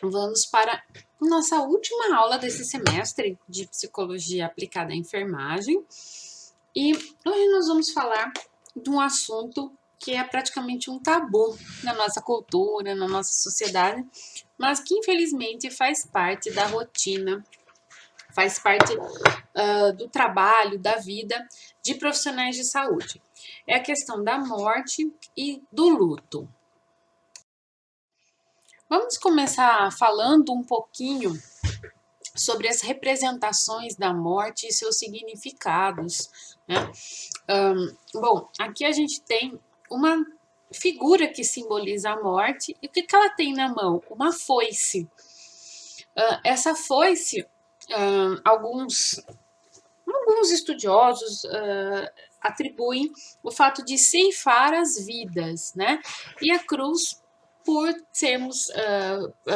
Vamos para nossa última aula desse semestre de Psicologia Aplicada à Enfermagem. E hoje nós vamos falar de um assunto que é praticamente um tabu na nossa cultura, na nossa sociedade, mas que infelizmente faz parte da rotina, faz parte do trabalho, da vida de profissionais de saúde. É a questão da morte e do luto. Vamos começar falando um pouquinho sobre as representações da morte e seus significados, né? Bom, aqui a gente tem uma figura que simboliza a morte, e o que ela tem na mão? Uma foice. Essa foice, alguns estudiosos atribuem o fato de ceifar as vidas, né? E a cruz por sermos,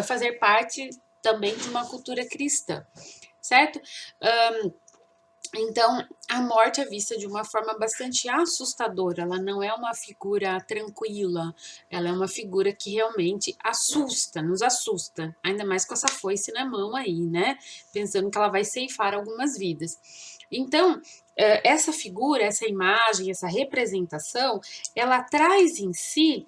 fazer parte também de uma cultura cristã, certo? Então, a morte é vista de uma forma bastante assustadora, ela não é uma figura tranquila, ela é uma figura que realmente assusta, nos assusta, ainda mais com essa foice na mão aí, né? Pensando que ela vai ceifar algumas vidas. Então, essa figura, essa imagem, essa representação, ela traz em si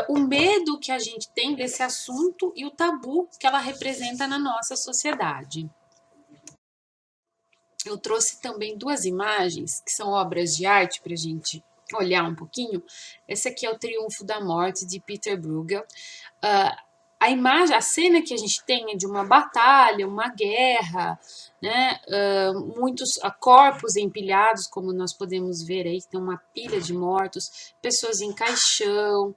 o medo que a gente tem desse assunto e o tabu que ela representa na nossa sociedade. Eu trouxe também duas imagens que são obras de arte para a gente olhar um pouquinho. Esse aqui é o Triunfo da Morte, de Peter Bruegel. A imagem, a cena que a gente tem é de uma batalha, uma guerra, né? Muitos corpos empilhados, como nós podemos ver aí, tem uma pilha de mortos, pessoas em caixão,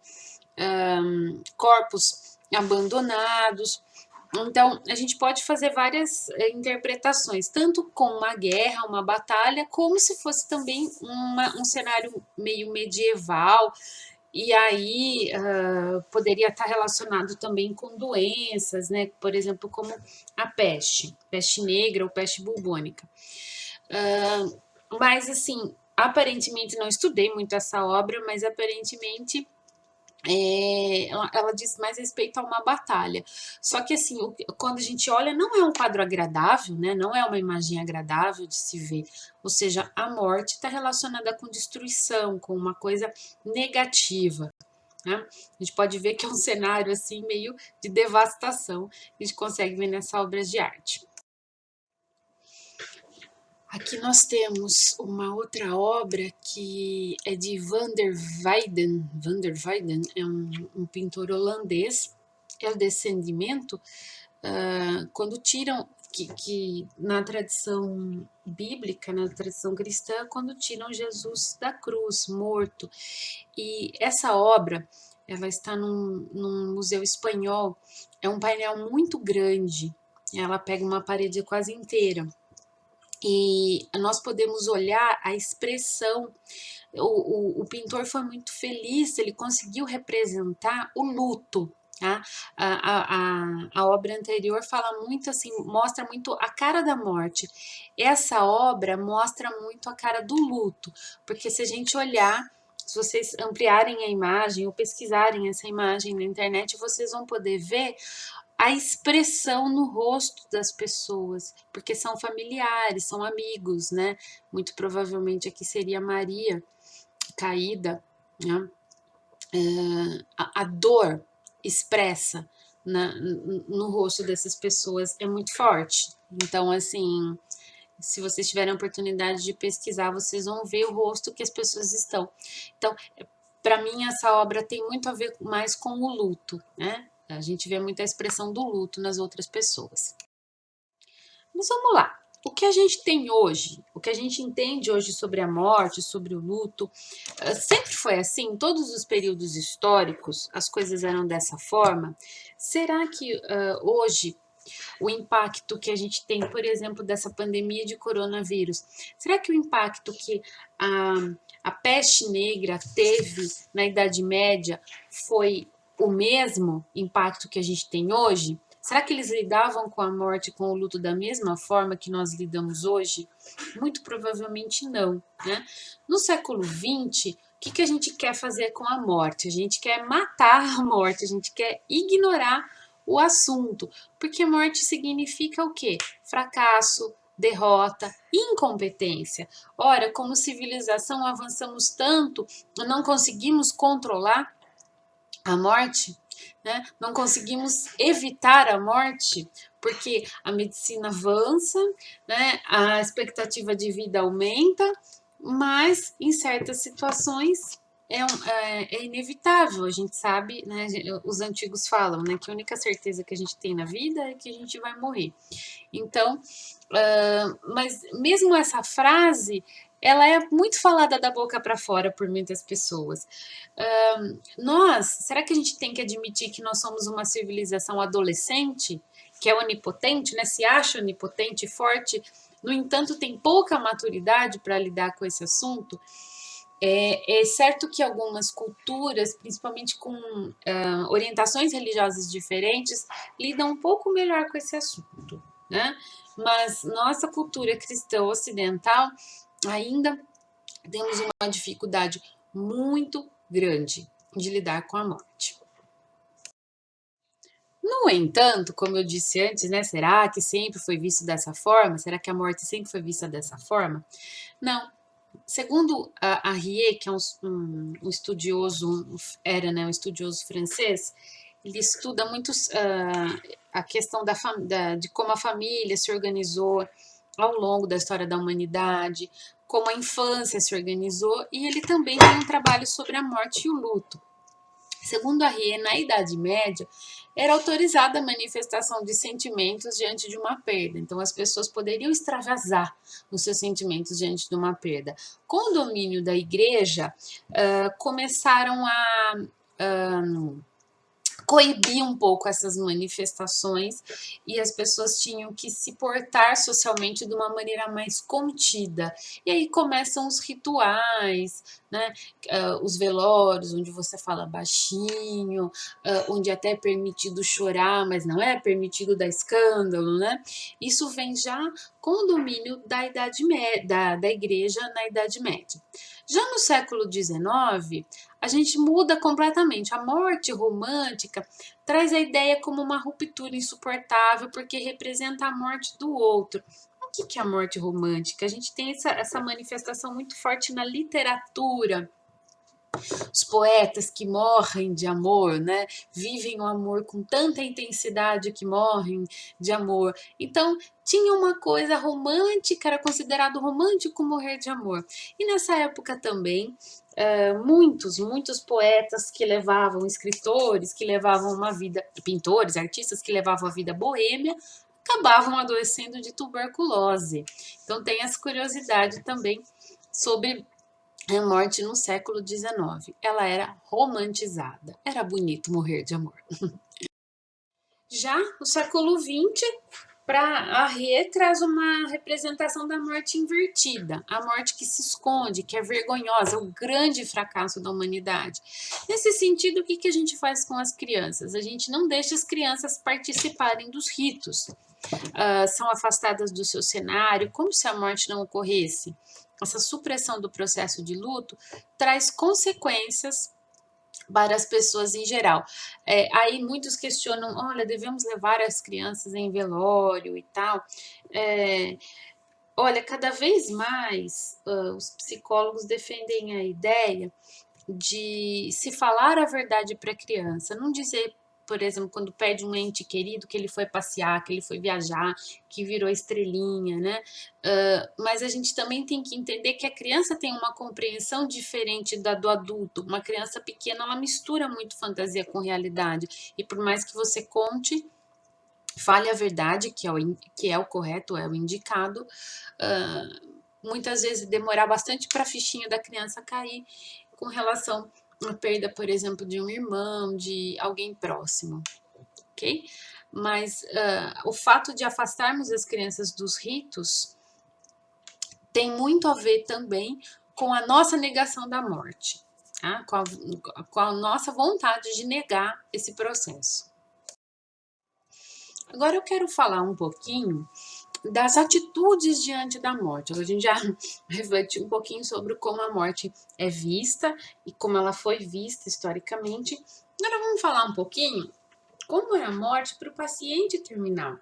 corpos abandonados. Então, a gente pode fazer várias interpretações, tanto com uma guerra, uma batalha, como se fosse também um cenário meio medieval, e aí poderia estar relacionado também com doenças, né? Por exemplo, como a peste negra ou peste bubônica. Mas, assim, aparentemente, não estudei muito essa obra, mas aparentemente ela diz mais respeito a uma batalha. Só que assim, quando a gente olha, não é um quadro agradável, né? Não é uma imagem agradável de se ver. Ou seja, a morte está relacionada com destruição, com uma coisa negativa. Né? A gente pode ver que é um cenário assim meio de devastação que a gente consegue ver nessa obra de arte. Aqui nós temos uma outra obra que é de Van der Weyden. Van der Weyden é um pintor holandês. É o Descendimento, quando tiram, que na tradição bíblica, na tradição cristã, quando tiram Jesus da cruz, morto. E essa obra, ela está num museu espanhol, é um painel muito grande, ela pega uma parede quase inteira. E nós podemos olhar a expressão. O pintor foi muito feliz, ele conseguiu representar o luto. Tá? A obra anterior fala muito assim, mostra muito a cara da morte. Essa obra mostra muito a cara do luto, porque se a gente olhar, se vocês ampliarem a imagem ou pesquisarem essa imagem na internet, vocês vão poder ver a expressão no rosto das pessoas, porque são familiares, são amigos, né? Muito provavelmente aqui seria Maria caída, né? A dor expressa no rosto dessas pessoas é muito forte. Então, assim, se vocês tiverem a oportunidade de pesquisar, vocês vão ver o rosto que as pessoas estão. Então, para mim, essa obra tem muito a ver mais com o luto, né? A gente vê muita expressão do luto nas outras pessoas. Mas vamos lá. O que a gente tem hoje, o que a gente entende hoje sobre a morte, sobre o luto, sempre foi assim? Em todos os períodos históricos, as coisas eram dessa forma? Será que hoje o impacto que a gente tem, por exemplo, dessa pandemia de coronavírus, será que o impacto que a peste negra teve na Idade Média foi o mesmo impacto que a gente tem hoje? Será que eles lidavam com a morte, com o luto da mesma forma que nós lidamos hoje? Muito provavelmente não, né? No século XX, o que a gente quer fazer com a morte? A gente quer matar a morte, a gente quer ignorar o assunto, porque morte significa o quê? Fracasso, derrota, incompetência. Ora, como civilização avançamos tanto, não conseguimos controlar a morte, né? Não conseguimos evitar a morte, porque a medicina avança, né? A expectativa de vida aumenta, mas em certas situações é inevitável. A gente sabe, né? Os antigos falam, né? Que a única certeza que a gente tem na vida é que a gente vai morrer. Então, mas mesmo essa frase, ela é muito falada da boca para fora por muitas pessoas. Será que a gente tem que admitir que nós somos uma civilização adolescente, que é onipotente, né? Se acha onipotente, forte, no entanto, tem pouca maturidade para lidar com esse assunto? É certo que algumas culturas, principalmente com orientações religiosas diferentes, lidam um pouco melhor com esse assunto, né? Mas nossa cultura cristã ocidental ainda temos uma dificuldade muito grande de lidar com a morte. No entanto, como eu disse antes, né, será que sempre foi visto dessa forma? Será que a morte sempre foi vista dessa forma? Não. Segundo Arriet, que é um estudioso, era, né, um estudioso francês, ele estuda muito a questão de como a família se organizou ao longo da história da humanidade, como a infância se organizou, e ele também tem um trabalho sobre a morte e o luto. Segundo Arriet, na Idade Média, era autorizada a manifestação de sentimentos diante de uma perda. Então, as pessoas poderiam extravasar os seus sentimentos diante de uma perda. Com o domínio da igreja, começaram a coibir um pouco essas manifestações e as pessoas tinham que se portar socialmente de uma maneira mais contida. E aí começam os rituais, né? Os velórios, onde você fala baixinho, onde até é permitido chorar, mas não é permitido dar escândalo, né? Isso vem já com o domínio da Idade Média, da igreja na Idade Média. Já no século XIX, a gente muda completamente. A morte romântica traz a ideia como uma ruptura insuportável, porque representa a morte do outro. O que é a morte romântica? A gente tem essa manifestação muito forte na literatura. Os poetas que morrem de amor, né? Vivem o amor com tanta intensidade que morrem de amor. Então, tinha uma coisa romântica, era considerado romântico morrer de amor. E nessa época também, muitos poetas que levavam, escritores que levavam uma vida, pintores, artistas que levavam a vida boêmia, acabavam adoecendo de tuberculose. Então tem essa curiosidade também sobre a morte no século XIX. Ela era romantizada. Era bonito morrer de amor. Já no século XX, para Arriet traz uma representação da morte invertida, a morte que se esconde, que é vergonhosa, o grande fracasso da humanidade. Nesse sentido, o que a gente faz com as crianças? A gente não deixa as crianças participarem dos ritos, são afastadas do seu cenário, como se a morte não ocorresse. Essa supressão do processo de luto traz consequências para as pessoas em geral. Aí muitos questionam, olha, devemos levar as crianças em velório e tal. Olha, cada vez mais os psicólogos defendem a ideia de se falar a verdade para a criança, não dizer, por exemplo, quando pede um ente querido que ele foi passear, que ele foi viajar, que virou estrelinha, né? Mas a gente também tem que entender que a criança tem uma compreensão diferente da do adulto. Uma criança pequena, ela mistura muito fantasia com realidade. E por mais que você conte, fale a verdade, que é o correto, é o indicado, muitas vezes demorar bastante para a fichinha da criança cair com relação à perda, por exemplo, de um irmão, de alguém próximo, ok? Mas o fato de afastarmos as crianças dos ritos tem muito a ver também com a nossa negação da morte, tá? Com a nossa vontade de negar esse processo. Agora eu quero falar um pouquinho das atitudes diante da morte. A gente já refletiu um pouquinho sobre como a morte é vista e como ela foi vista historicamente. Agora vamos falar um pouquinho como é a morte para o paciente terminal.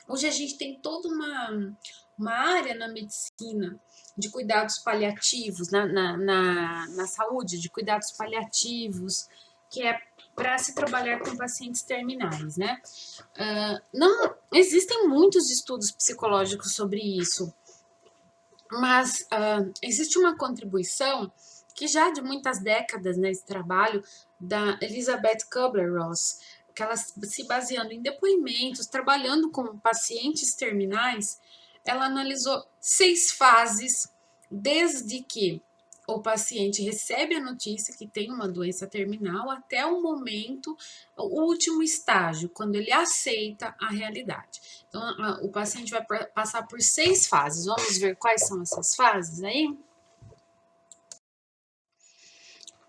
Hoje a gente tem toda uma área na medicina de cuidados paliativos, na saúde, de cuidados paliativos, que é para se trabalhar com pacientes terminais, né? Não existem muitos estudos psicológicos sobre isso, mas existe uma contribuição que já de muitas décadas nesse trabalho da Elizabeth Kubler-Ross, que ela se baseando em depoimentos, trabalhando com pacientes terminais, ela analisou 6 fases desde que o paciente recebe a notícia que tem uma doença terminal até o momento, o último estágio, quando ele aceita a realidade. Então, o paciente vai passar por 6 fases. Vamos ver quais são essas fases aí?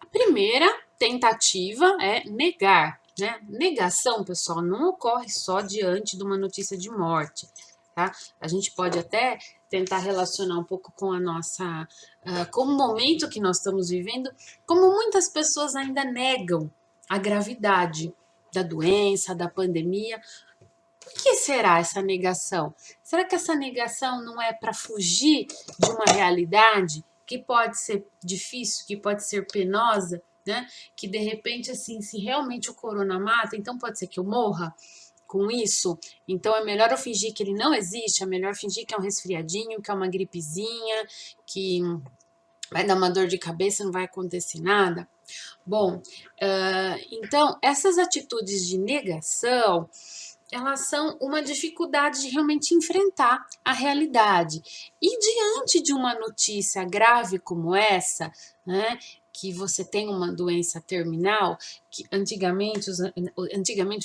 A primeira tentativa é negar, né? Negação, pessoal, não ocorre só diante de uma notícia de morte, tá? A gente pode até tentar relacionar um pouco com a nossa, com o momento que nós estamos vivendo, como muitas pessoas ainda negam a gravidade da doença, da pandemia. Por que será essa negação? Será que essa negação não é para fugir de uma realidade que pode ser difícil, que pode ser penosa, né? Que de repente, assim, se realmente o corona mata, então pode ser que eu morra com isso. Então é melhor eu fingir que ele não existe, é melhor fingir que é um resfriadinho, que é uma gripezinha, que vai dar uma dor de cabeça, não vai acontecer nada. Bom, então essas atitudes de negação, elas são uma dificuldade de realmente enfrentar a realidade. E diante de uma notícia grave como essa, né, que você tem uma doença terminal, que antigamente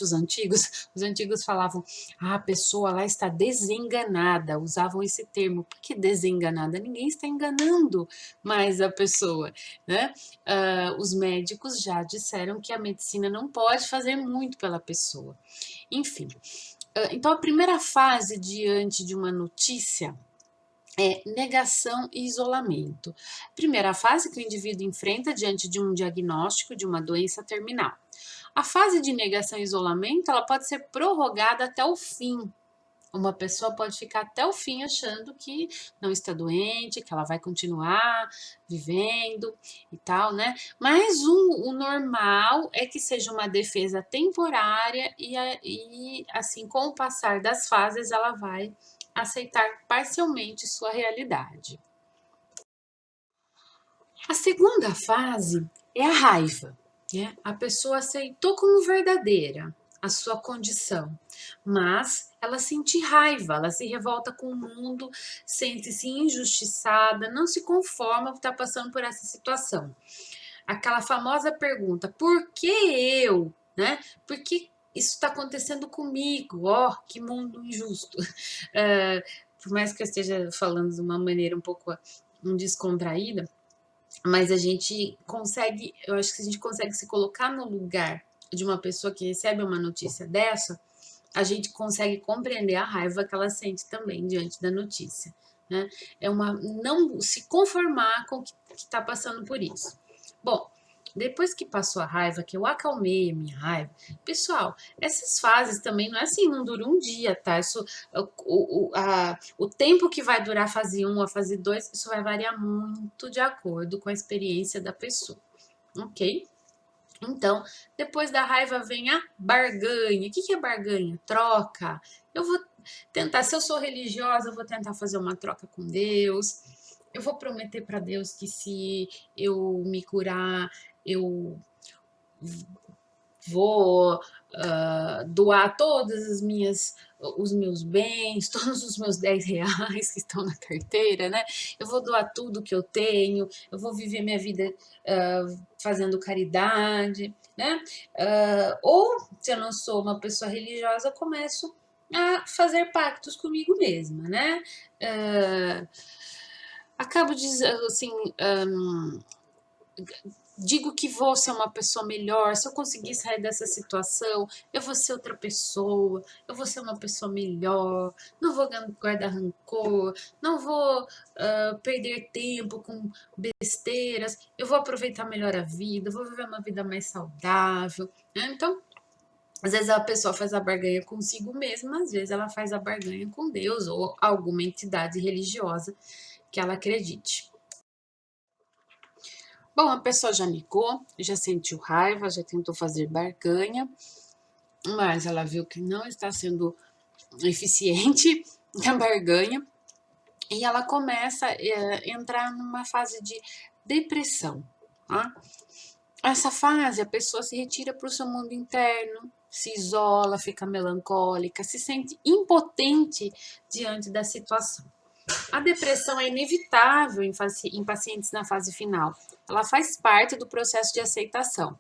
os antigos falavam, a pessoa lá está desenganada, usavam esse termo. Por que desenganada? Ninguém está enganando mais a pessoa, né? Os médicos já disseram que a medicina não pode fazer muito pela pessoa. Enfim, então a primeira fase diante de uma notícia é negação e isolamento. Primeira fase que o indivíduo enfrenta diante de um diagnóstico de uma doença terminal. A fase de negação e isolamento, ela pode ser prorrogada até o fim. Uma pessoa pode ficar até o fim achando que não está doente, que ela vai continuar vivendo e tal, né? Mas o normal é que seja uma defesa temporária e assim, com o passar das fases, ela vai aceitar parcialmente sua realidade. A segunda fase é a raiva, né? A pessoa aceitou como verdadeira a sua condição, mas ela sente raiva, ela se revolta com o mundo, sente-se injustiçada, não se conforma por estar passando por essa situação. Aquela famosa pergunta: por que eu, né? Por que isso está acontecendo comigo? Ó, oh, que mundo injusto. Por mais que eu esteja falando de uma maneira um pouco descontraída, mas a gente consegue, eu acho que a gente consegue se colocar no lugar de uma pessoa que recebe uma notícia dessa, a gente consegue compreender a raiva que ela sente também diante da notícia, né? É uma não se conformar com o que está passando por isso. Bom, depois que passou a raiva, que eu acalmei a minha raiva, pessoal, essas fases também não é assim, não dura um dia, tá? Isso, o tempo que vai durar a fase 1, a fase 2, isso vai variar muito de acordo com a experiência da pessoa, ok? Então, depois da raiva vem a barganha. O que é barganha? Troca. Eu vou tentar, se eu sou religiosa, eu vou tentar fazer uma troca com Deus. Eu vou prometer para Deus que se eu me curar, eu vou doar todas as minhas os meus bens, todos os meus 10 reais que estão na carteira, né? Eu vou doar tudo que eu tenho, eu vou viver minha vida fazendo caridade, né? Ou, se eu não sou uma pessoa religiosa, eu começo a fazer pactos comigo mesma, né? Acabo dizendo assim, digo que vou ser uma pessoa melhor, se eu conseguir sair dessa situação, eu vou ser outra pessoa, eu vou ser uma pessoa melhor, não vou guardar rancor, não vou perder tempo com besteiras, eu vou aproveitar melhor a vida, vou viver uma vida mais saudável, né? Então, Às vezes a pessoa faz a barganha consigo mesma, às vezes ela faz a barganha com Deus ou alguma entidade religiosa que ela acredite. Bom, a pessoa já ligou, já sentiu raiva, já tentou fazer barganha, mas ela viu que não está sendo eficiente a barganha e ela começa a entrar numa fase de depressão. Tá? Essa fase, a pessoa se retira para o seu mundo interno, se isola, fica melancólica, se sente impotente diante da situação. A depressão é inevitável em pacientes na fase final. Ela faz parte do processo de aceitação.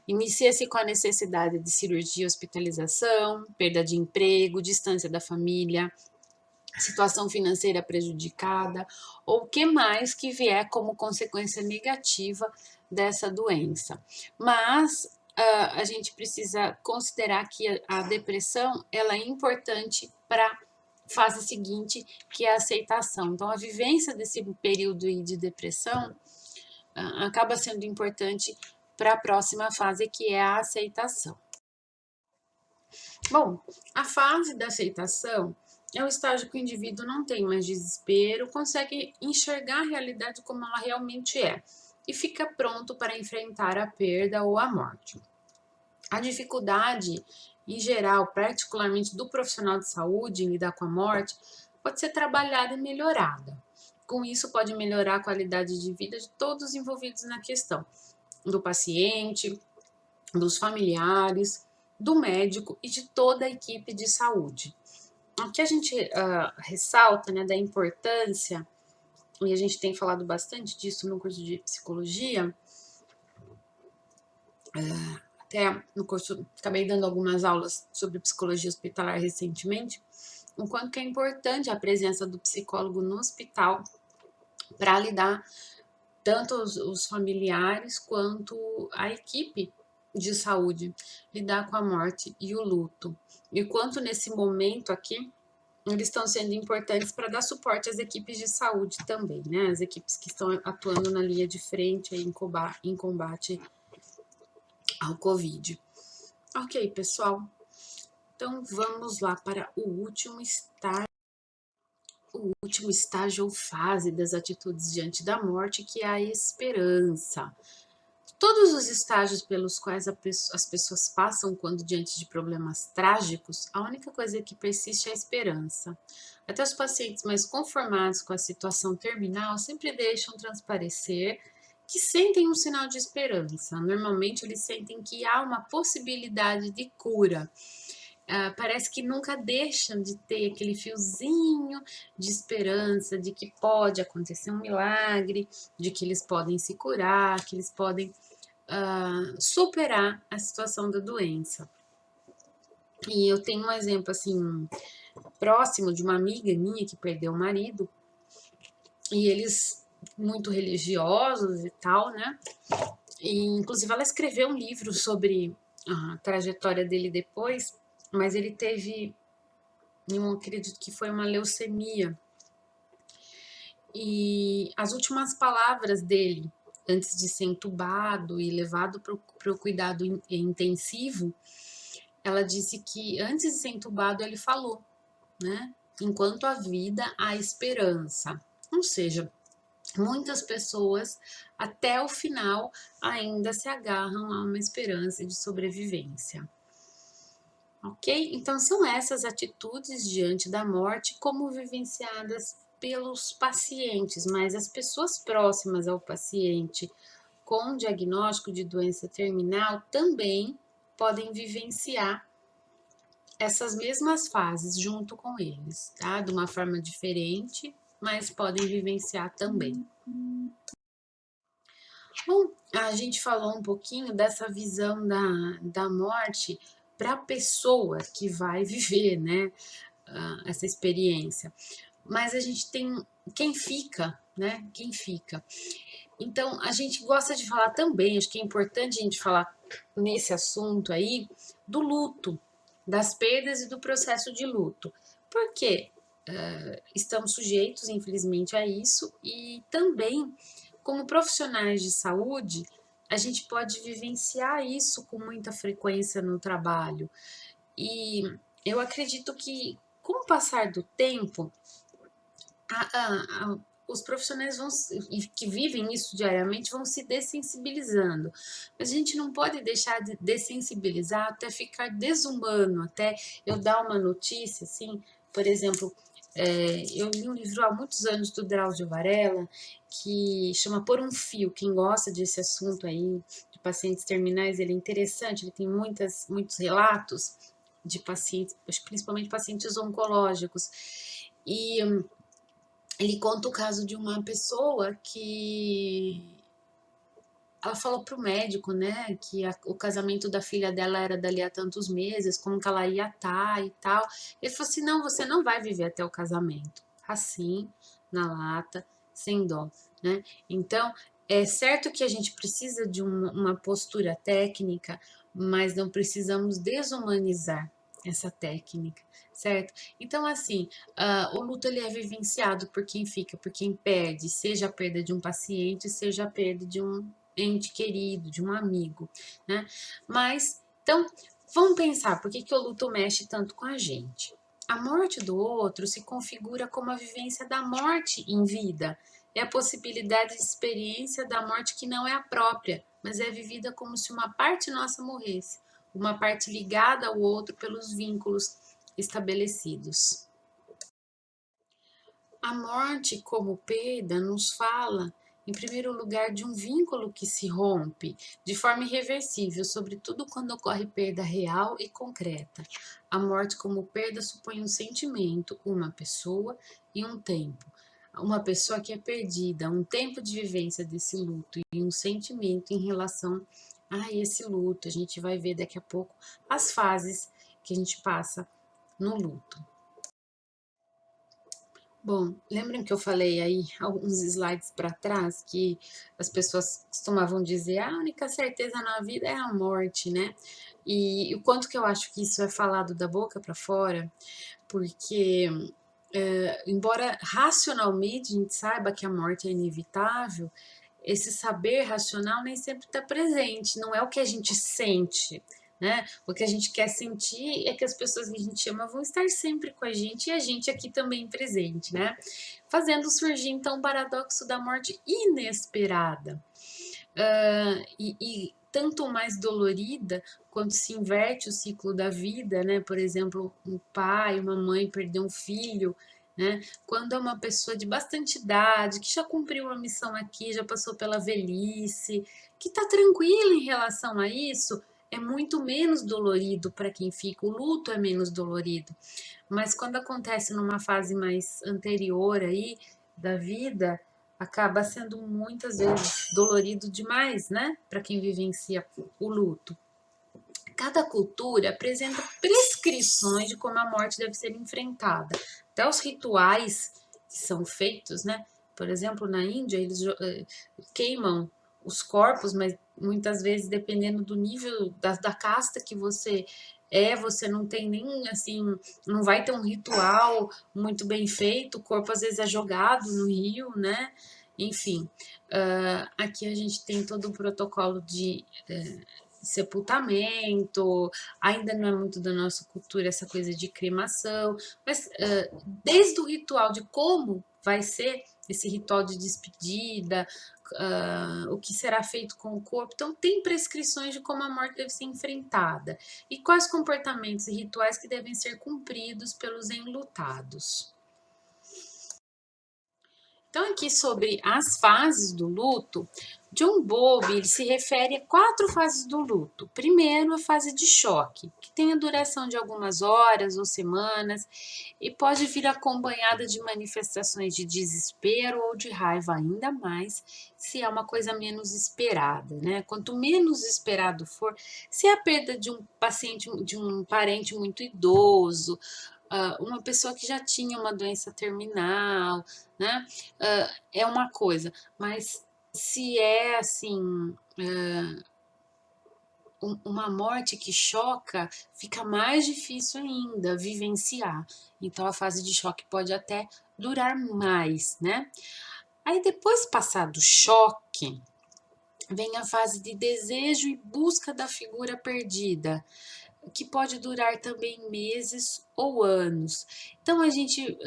Inicia-se com a necessidade de cirurgia, hospitalização, perda de emprego, distância da família, situação financeira prejudicada ou o que mais que vier como consequência negativa dessa doença. Mas a gente precisa considerar que a depressão ela é importante para fase seguinte, que é a aceitação. Então, a vivência desse período de depressão acaba sendo importante para a próxima fase, que é a aceitação. Bom, a fase da aceitação é o estágio que o indivíduo não tem mais desespero, consegue enxergar a realidade como ela realmente é e fica pronto para enfrentar a perda ou a morte. A dificuldade, em geral, particularmente do profissional de saúde em lidar com a morte, pode ser trabalhada e melhorada. Com isso, pode melhorar a qualidade de vida de todos os envolvidos na questão, do paciente, dos familiares, do médico e de toda a equipe de saúde. O que a gente ressalta, né, da importância, e a gente tem falado bastante disso no curso de psicologia, até no curso, acabei dando algumas aulas sobre psicologia hospitalar recentemente, o quanto que é importante a presença do psicólogo no hospital para lidar tanto os familiares quanto a equipe de saúde, lidar com a morte e o luto. E quanto nesse momento aqui, eles estão sendo importantes para dar suporte às equipes de saúde também, né? As equipes que estão atuando na linha de frente aí em combate ao Covid. Ok, pessoal. Então vamos lá para o último estágio ou fase das atitudes diante da morte, que é a esperança. Todos os estágios pelos quais as pessoas passam quando diante de problemas trágicos, a única coisa que persiste é a esperança. Até os pacientes mais conformados com a situação terminal sempre deixam transparecer que sentem um sinal de esperança. Normalmente eles sentem que há uma possibilidade de cura. Parece que nunca deixam de ter aquele fiozinho de esperança de que pode acontecer um milagre, de que eles podem se curar, que eles podem superar a situação da doença. E eu tenho um exemplo assim próximo de uma amiga minha que perdeu o marido e eles muito religiosos e tal, né? E inclusive ela escreveu um livro sobre a trajetória dele depois, mas ele teve, eu acredito que foi uma leucemia. E as últimas palavras dele, antes de ser entubado e levado para o cuidado intensivo, ela disse que antes de ser entubado ele falou, né? Enquanto há vida, há esperança. Ou seja, muitas pessoas até o final ainda se agarram a uma esperança de sobrevivência. Ok? Então são essas atitudes diante da morte como vivenciadas pelos pacientes, mas as pessoas próximas ao paciente com diagnóstico de doença terminal também podem vivenciar essas mesmas fases junto com eles, tá? De uma forma diferente, mas podem vivenciar também. Bom, a gente falou um pouquinho dessa visão da morte para a pessoa que vai viver, né? Essa experiência. Mas a gente tem quem fica, né? Quem fica. Então, a gente gosta de falar também, acho que é importante a gente falar nesse assunto aí, do luto, das perdas e do processo de luto. Por quê? Estamos sujeitos, infelizmente, a isso e também, como profissionais de saúde, a gente pode vivenciar isso com muita frequência no trabalho. E eu acredito que, com o passar do tempo, os profissionais que vivem isso diariamente vão se dessensibilizando. Mas a gente não pode deixar de dessensibilizar até ficar desumano, até eu dar uma notícia, assim, por exemplo, eu li um livro há muitos anos do Drauzio Varela, que chama Por um Fio. Quem gosta desse assunto aí, de pacientes terminais, ele é interessante, ele tem muitos relatos de pacientes, principalmente pacientes oncológicos. E ele conta o caso de uma pessoa que ela falou pro médico, né, que o casamento da filha dela era dali a tantos meses, como que ela ia estar e tal. Ele falou assim: não, você não vai viver até o casamento. Assim, na lata, sem dó, né? Então, é certo que a gente precisa de uma postura técnica, mas não precisamos desumanizar essa técnica, certo? Então, assim, o luto ele é vivenciado por quem fica, por quem perde, seja a perda de um paciente, seja a perda de um ente querido, de um amigo, né? Mas, então, vamos pensar, por que, que o luto mexe tanto com a gente? A morte do outro se configura como a vivência da morte em vida. É a possibilidade de experiência da morte que não é a própria, mas é vivida como se uma parte nossa morresse, uma parte ligada ao outro pelos vínculos estabelecidos. A morte, como perda, nos fala, em primeiro lugar, de um vínculo que se rompe de forma irreversível, sobretudo quando ocorre perda real e concreta. A morte, como perda, supõe um sentimento, uma pessoa e um tempo. Uma pessoa que é perdida, um tempo de vivência desse luto e um sentimento em relação a esse luto. A gente vai ver daqui a pouco as fases que a gente passa no luto. Bom, lembram que eu falei aí alguns slides para trás que as pessoas costumavam dizer a única certeza na vida é a morte, né? E o quanto que eu acho que isso é falado da boca para fora, porque embora racionalmente a gente saiba que a morte é inevitável, esse saber racional nem sempre está presente, não é o que a gente sente, né? O que a gente quer sentir é que as pessoas que a gente ama vão estar sempre com a gente e a gente aqui também presente, né? Fazendo surgir então o paradoxo da morte inesperada. E tanto mais dolorida quando se inverte o ciclo da vida, né? Por exemplo, um pai, uma mãe perder um filho, né? Quando é uma pessoa de bastante idade, que já cumpriu a missão aqui, já passou pela velhice, que está tranquila em relação a isso, é muito menos dolorido para quem fica. O luto é menos dolorido. Mas quando acontece numa fase mais anterior aí da vida, acaba sendo muitas vezes dolorido demais, né? Para quem vivencia o luto. Cada cultura apresenta prescrições de como a morte deve ser enfrentada. Até os rituais que são feitos, né? Por exemplo, na Índia, eles queimam os corpos, mas muitas vezes, dependendo do nível da casta que você você não tem nem assim, não vai ter um ritual muito bem feito, o corpo às vezes é jogado no rio, né? Enfim, aqui a gente tem todo o protocolo de sepultamento, ainda não é muito da nossa cultura essa coisa de cremação, mas desde o ritual de como vai ser esse ritual de despedida, o que será feito com o corpo, então tem prescrições de como a morte deve ser enfrentada e quais comportamentos e rituais que devem ser cumpridos pelos enlutados. Então, aqui sobre as fases do luto, John Bowlby ele se refere a 4 fases do luto. Primeiro, a fase de choque, que tem a duração de algumas horas ou semanas e pode vir acompanhada de manifestações de desespero ou de raiva, ainda mais se é uma coisa menos esperada, né? Quanto menos esperado for, se é a perda de um paciente, de um parente muito idoso, uma pessoa que já tinha uma doença terminal, né? É uma coisa, mas se é assim, uma morte que choca, fica mais difícil ainda vivenciar. Então a fase de choque pode até durar mais, né? Aí depois passar do choque, vem a fase de desejo e busca da figura perdida, que pode durar também meses ou anos. Então a gente,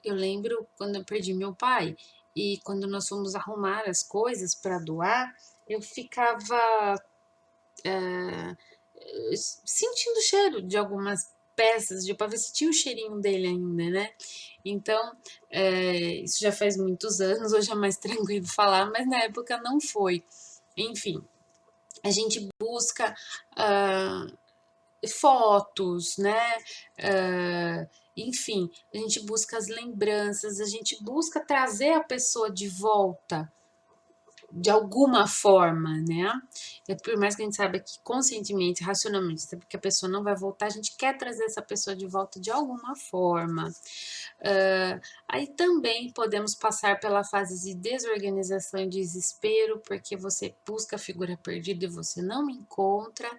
eu lembro quando eu perdi meu pai e quando nós fomos arrumar as coisas para doar, eu ficava sentindo o cheiro de algumas peças, de para ver se tinha o cheirinho dele ainda, né? Então, isso já faz muitos anos, hoje é mais tranquilo falar, mas na época não foi. Enfim, a gente busca fotos, né? Enfim, a gente busca as lembranças, a gente busca trazer a pessoa de volta de alguma forma, né? Por mais que a gente saiba que conscientemente, racionalmente, sabe que a pessoa não vai voltar, a gente quer trazer essa pessoa de volta de alguma forma. Aí também podemos passar pela fase de desorganização e desespero, porque você busca a figura perdida e você não encontra.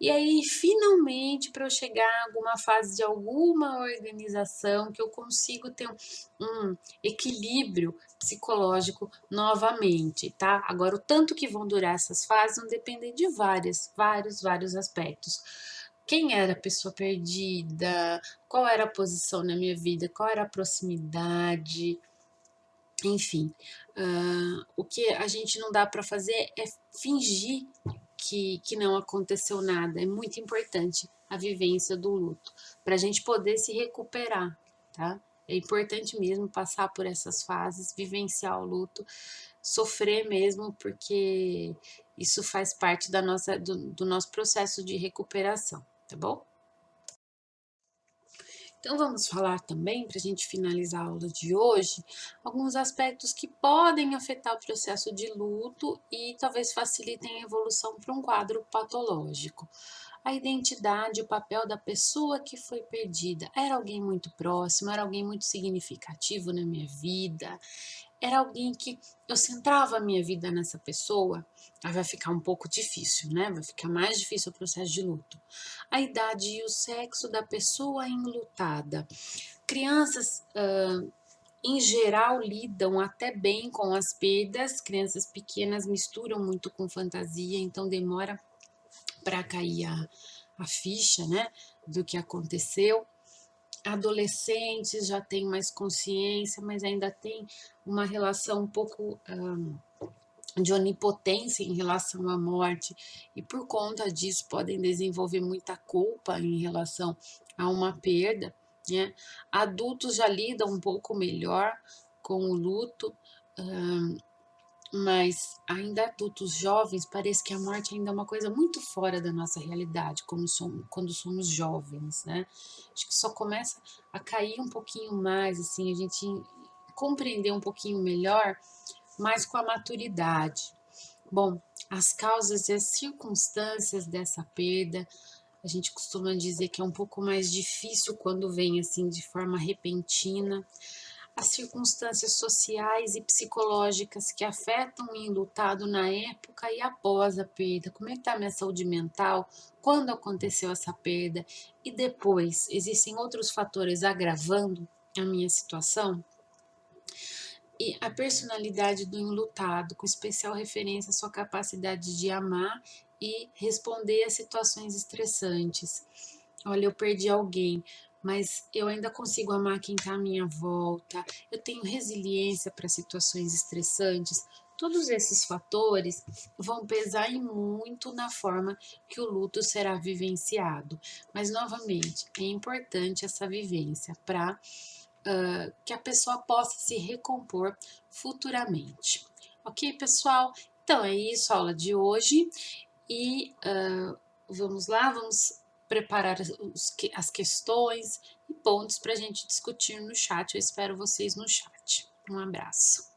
E aí, finalmente, para eu chegar a alguma fase de alguma organização, que eu consigo ter um equilíbrio psicológico novamente, tá? Agora, o tanto que vão durar essas fases não depende de vários aspectos. Quem era a pessoa perdida? Qual era a posição na minha vida? Qual era a proximidade? Enfim, o que a gente não dá para fazer é fingir que não aconteceu nada. É muito importante a vivência do luto, para a gente poder se recuperar, tá? É importante mesmo passar por essas fases, vivenciar o luto, sofrer mesmo, porque isso faz parte do nosso processo de recuperação, tá bom? Então, vamos falar também, para a gente finalizar a aula de hoje, alguns aspectos que podem afetar o processo de luto e talvez facilitem a evolução para um quadro patológico. A identidade, o papel da pessoa que foi perdida. Era alguém muito próximo, era alguém muito significativo na minha vida, era alguém que eu centrava a minha vida nessa pessoa. Aí vai ficar um pouco difícil, né? Vai ficar mais difícil o processo de luto. A idade e o sexo da pessoa enlutada. Crianças, em geral, lidam até bem com as perdas. Crianças pequenas misturam muito com fantasia, então demora para cair a ficha, né, do que aconteceu. Adolescentes já têm mais consciência, mas ainda tem uma relação um pouco de onipotência em relação à morte, e por conta disso podem desenvolver muita culpa em relação a uma perda, né? Adultos já lidam um pouco melhor com o luto, mas ainda adultos jovens, parece que a morte ainda é uma coisa muito fora da nossa realidade, quando somos jovens, né? Acho que só começa a cair um pouquinho mais, assim, a gente compreender um pouquinho melhor, mais com a maturidade. Bom, as causas e as circunstâncias dessa perda, a gente costuma dizer que é um pouco mais difícil quando vem assim de forma repentina. As circunstâncias sociais e psicológicas que afetam o enlutado na época e após a perda. Como é que está a minha saúde mental? Quando aconteceu essa perda? E depois, existem outros fatores agravando a minha situação? E a personalidade do enlutado, com especial referência à sua capacidade de amar e responder a situações estressantes. Olha, eu perdi alguém, mas eu ainda consigo amar quem está à minha volta, eu tenho resiliência para situações estressantes. Todos esses fatores vão pesar em muito na forma que o luto será vivenciado. Mas, novamente, é importante essa vivência para que a pessoa possa se recompor futuramente. Ok, pessoal? Então é isso a aula de hoje e vamos lá, vamos preparar as questões e pontos para a gente discutir no chat. Eu espero vocês no chat. Um abraço.